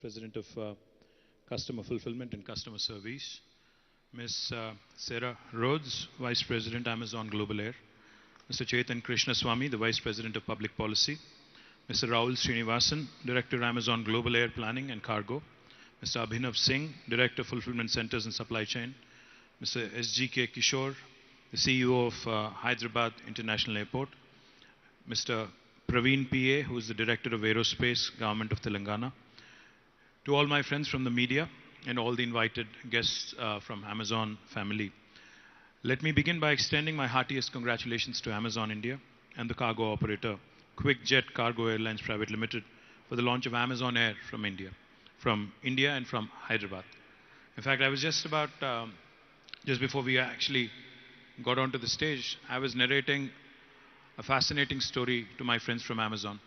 President of Customer Fulfillment and Customer Service, Ms. Sarah Rhodes, Vice President, Amazon Global Air, Mr. Chetan Krishnaswamy, the Vice President of Public Policy, Mr. Rahul Srinivasan, Director, Amazon Global Air Planning and Cargo, Mr. Abhinav Singh, Director, Fulfillment Centers and Supply Chain, Mr. SGK Kishore, the CEO of Hyderabad International Airport, Mr. Praveen PA, who is the Director of Aerospace, Government of Telangana, to all my friends from the media and all the invited guests from Amazon family. Let me begin by extending my heartiest congratulations to Amazon India and the cargo operator, Quick Jet Cargo Airlines Private Limited, for the launch of Amazon Air from India and from Hyderabad. In fact, I was just about, just before we actually got onto the stage, I was narrating a fascinating story to my friends from Amazon.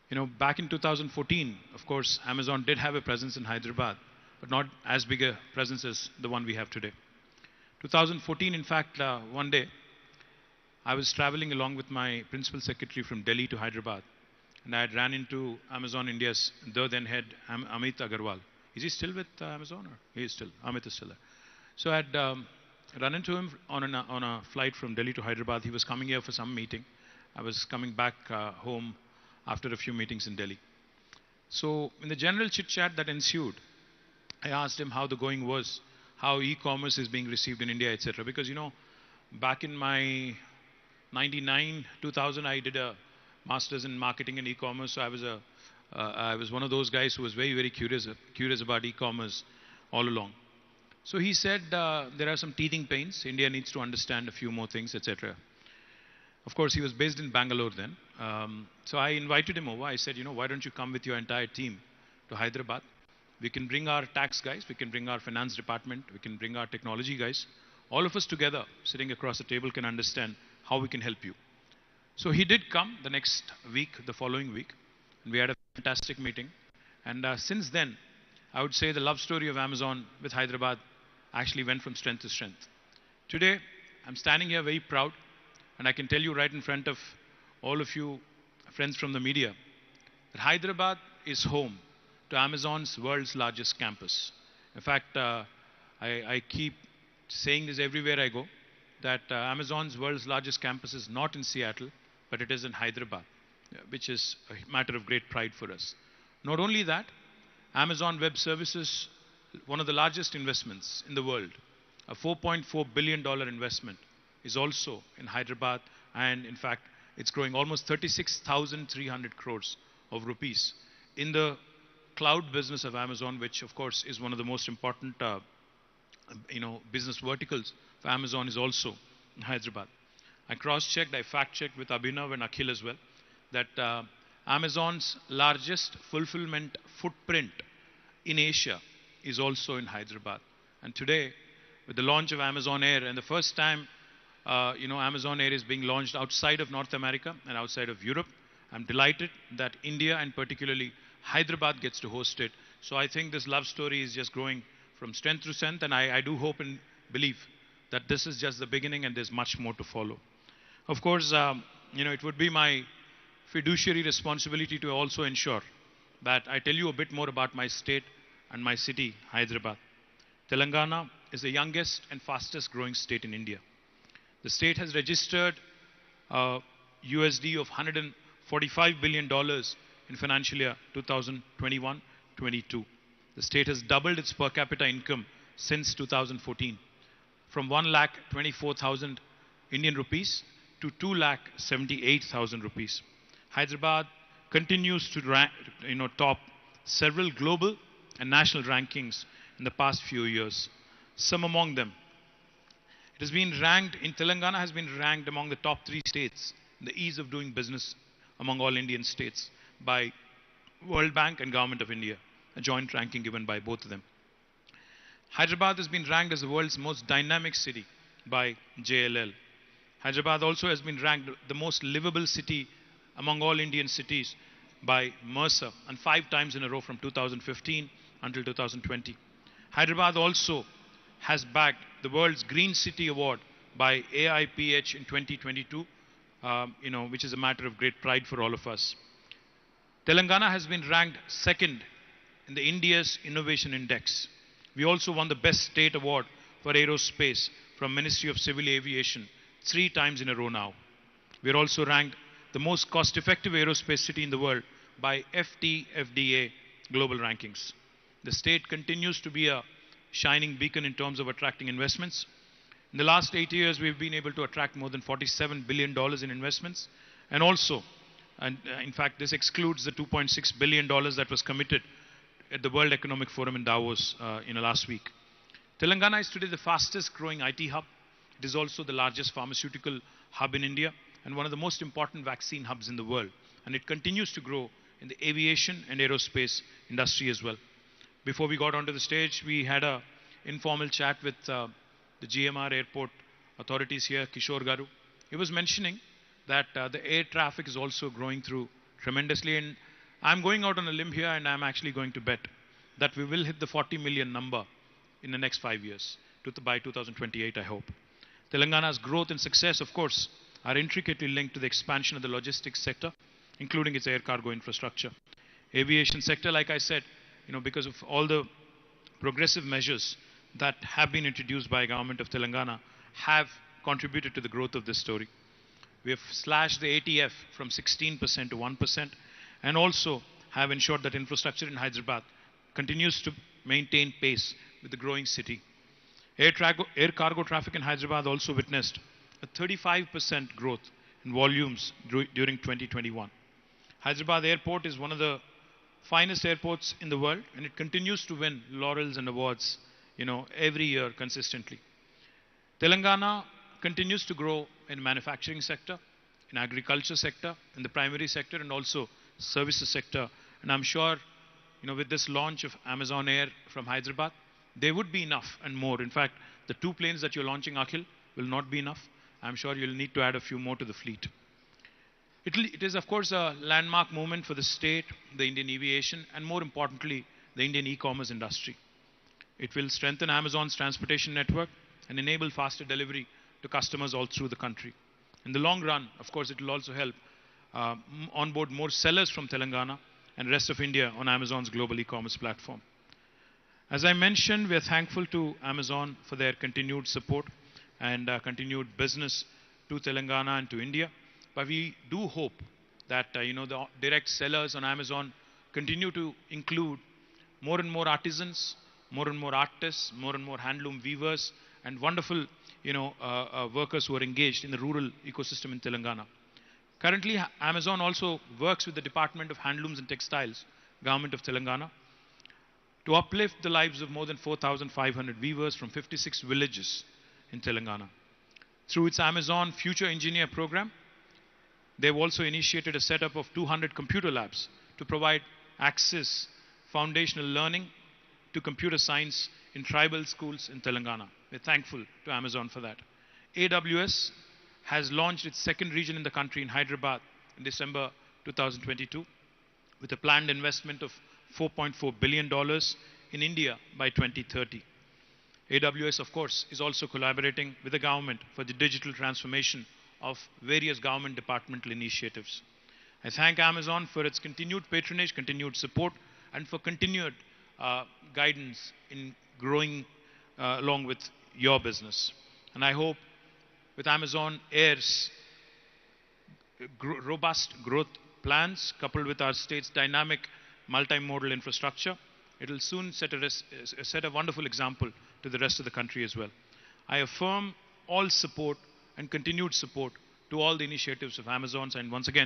You know, back in 2014, of course, Amazon did have a presence in Hyderabad, but not as big a presence as the one we have today. 2014, in fact, one day, I was traveling along with my principal secretary from Delhi to Hyderabad, and I had ran into Amazon India's then head, Amit Agarwal. Is he still with Amazon? Or he is still, Amit is still there. So I had run into him on a flight from Delhi to Hyderabad. He was coming here for some meeting. I was coming back home after a few meetings in Delhi. So in the general chit-chat that ensued, I asked him how the going was, how e-commerce is being received in India, etc. Because, you know, back in my 99, 2000, I did a master's in marketing and e-commerce. So I was one of those guys who was very, very curious about e-commerce all along. So he said there are some teething pains. India needs to understand a few more things, etc. Of course, he was based in Bangalore then. So I invited him over. I said, you know, why don't you come with your entire team to Hyderabad? We can bring our tax guys, we can bring our finance department, we can bring our technology guys. All of us together, sitting across the table, can understand how we can help you. So he did come the next week, the following week, and we had a fantastic meeting. And since then, I would say the love story of Amazon with Hyderabad actually went from strength to strength. Today, I'm standing here very proud, and I can tell you right in front of all of you friends from the media that Hyderabad is home to Amazon's world's largest campus. In fact, I keep saying this everywhere I go, that Amazon's world's largest campus is not in Seattle, but it is in Hyderabad, which is a matter of great pride for us. Not only that, Amazon Web Services, one of the largest investments in the world, a $4.4 billion investment, is also in Hyderabad, and in fact, it's growing almost 36,300 crores of rupees in the cloud business of Amazon, which of course is one of the most important business verticals for Amazon, is also in Hyderabad. I cross-checked, I fact-checked with Abhinav and Akhil as well, that Amazon's largest fulfillment footprint in Asia is also in Hyderabad. And today, with the launch of Amazon Air, and the first time Amazon Air is being launched outside of North America and outside of Europe, I'm delighted that India and particularly Hyderabad gets to host it. So I think this love story is just growing from strength to strength, and I do hope and believe that this is just the beginning and there's much more to follow. Of course, it would be my fiduciary responsibility to also ensure that I tell you a bit more about my state and my city, Hyderabad. Telangana is the youngest and fastest growing state in India. The state has registered USD of $145 billion in financial year 2021-22. The state has doubled its per capita income since 2014, from 1,24,000 Indian rupees to 2,78,000 rupees. Hyderabad continues to top several global and national rankings in the past few years. Some among them, it has been ranked, in Telangana has been ranked among the top 3 states in the ease of doing business among all Indian states by World Bank and Government of India, a joint ranking given by both of them. Hyderabad has been ranked as the world's most dynamic city by JLL. Hyderabad also has been ranked the most livable city among all Indian cities by Mercer, and 5 times in a row from 2015 until 2020. Hyderabad also has bagged the world's Green City Award by AIPH in 2022, which is a matter of great pride for all of us. Telangana has been ranked second in the India's Innovation Index. We also won the Best State Award for Aerospace from Ministry of Civil Aviation 3 times in a row now. We are also ranked the most cost-effective aerospace city in the world by FTFDA global rankings. The state continues to be a shining beacon in terms of attracting investments. In the last 8 years, we've been able to attract more than $47 billion in investments. And also, in fact, this excludes the $2.6 billion that was committed at the World Economic Forum in Davos last week. Telangana is today the fastest growing IT hub. It is also the largest pharmaceutical hub in India and one of the most important vaccine hubs in the world. And it continues to grow in the aviation and aerospace industry as well. Before we got onto the stage, we had an informal chat with the GMR airport authorities here, Kishore Garu. He was mentioning that the air traffic is also growing through tremendously. And I'm going out on a limb here and I'm actually going to bet that we will hit the 40 million number in the next 5 years, by 2028, I hope. Telangana's growth and success, of course, are intricately linked to the expansion of the logistics sector, including its air cargo infrastructure. Aviation sector, like I said, because of all the progressive measures that have been introduced by government of Telangana, have contributed to the growth of this story. We have slashed the ATF from 16% to 1% and also have ensured that infrastructure in Hyderabad continues to maintain pace with the growing city. Air cargo traffic in Hyderabad also witnessed a 35% growth in volumes during 2021. Hyderabad Airport is one of the finest airports in the world, and it continues to win laurels and awards, every year consistently. Telangana continues to grow in manufacturing sector, in agriculture sector, in the primary sector, and also services sector. And I'm sure, with this launch of Amazon Air from Hyderabad, there would be enough and more. In fact, the 2 planes that you're launching, Akhil, will not be enough. I'm sure you'll need to add a few more to the fleet. It is, of course, a landmark moment for the state, the Indian aviation, and more importantly, the Indian e-commerce industry. It will strengthen Amazon's transportation network and enable faster delivery to customers all through the country. In the long run, of course, it will also help onboard more sellers from Telangana and rest of India on Amazon's global e-commerce platform. As I mentioned, we are thankful to Amazon for their continued support and continued business to Telangana and to India. But we do hope that the direct sellers on Amazon continue to include more and more artisans, more and more artists, more and more handloom weavers, and wonderful workers who are engaged in the rural ecosystem in Telangana. Currently, Amazon also works with the Department of Handlooms and Textiles, Government of Telangana, to uplift the lives of more than 4,500 weavers from 56 villages in Telangana. Through its Amazon Future Engineer program, they've also initiated a setup of 200 computer labs to provide access, foundational learning to computer science in tribal schools in Telangana. We're thankful to Amazon for that. AWS has launched its second region in the country in Hyderabad in December 2022 with a planned investment of $4.4 billion in India by 2030. AWS, of course, is also collaborating with the government for the digital transformation of various government departmental initiatives. I thank Amazon for its continued patronage, continued support, and for continued guidance in growing along with your business. And I hope with Amazon Air's robust growth plans, coupled with our state's dynamic multimodal infrastructure, it will soon set a wonderful example to the rest of the country as well. I affirm all support and continued support to all the initiatives of Amazon, and once again,